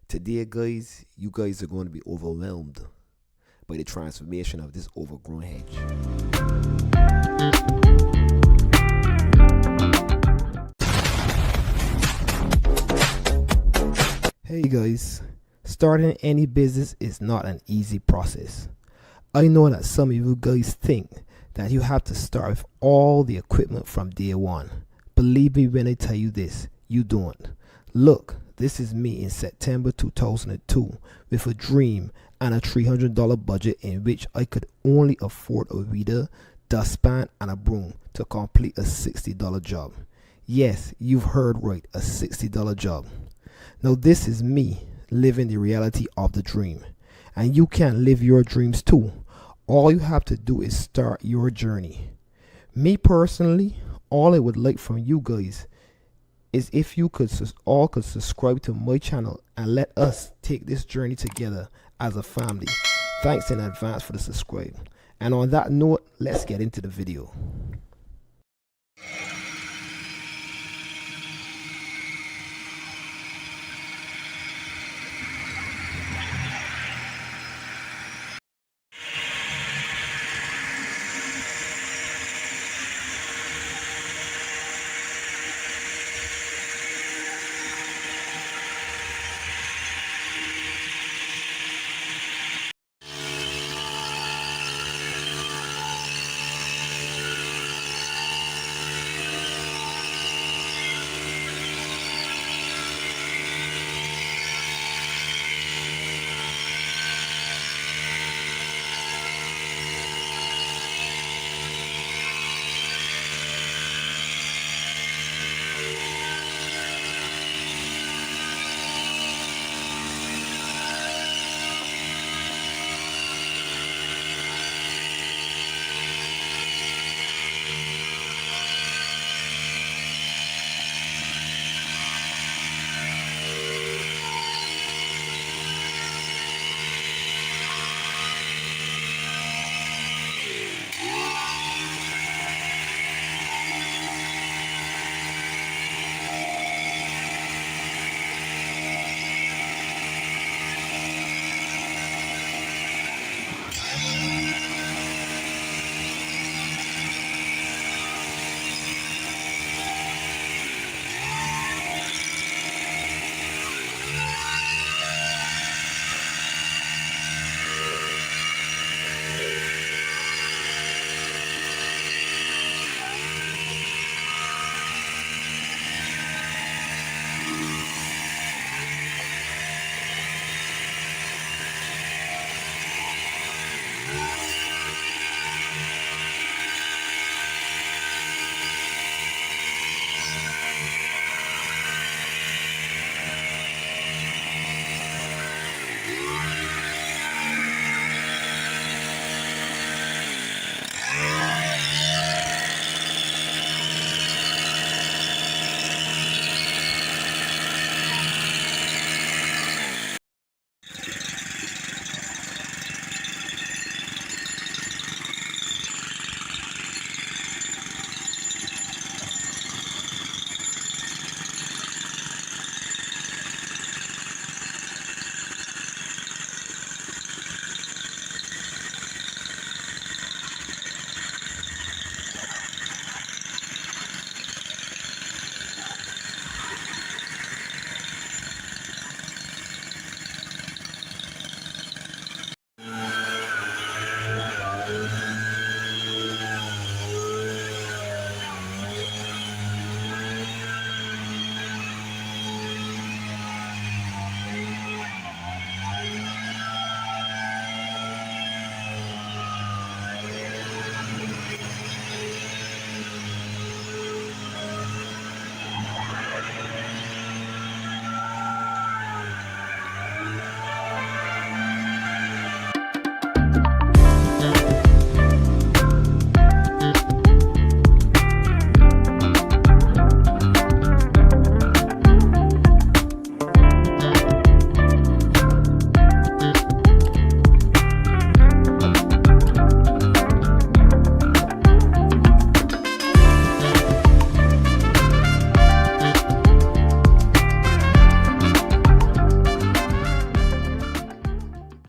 Today, guys, you guys are going to be overwhelmed by the transformation of this overgrown hedge. Hey guys, starting any business is not an easy process. I know that some of you guys think that you have to start with all the equipment from day one. Believe me when I tell you this, you don't. Look, this is me in September 2002 with a dream and a $300 budget in which I could only afford a weeder, dustpan and a broom to complete a $60 job. Yes, you've heard right, a $60 job. Now this is me living the reality of the dream, and you can live your dreams too. All you have to do is start your journey. Me personally, all I would like from you guys is if you could all subscribe to my channel and let us take this journey together as a family. Thanks in advance for the subscribe. And on that note, let's get into the video.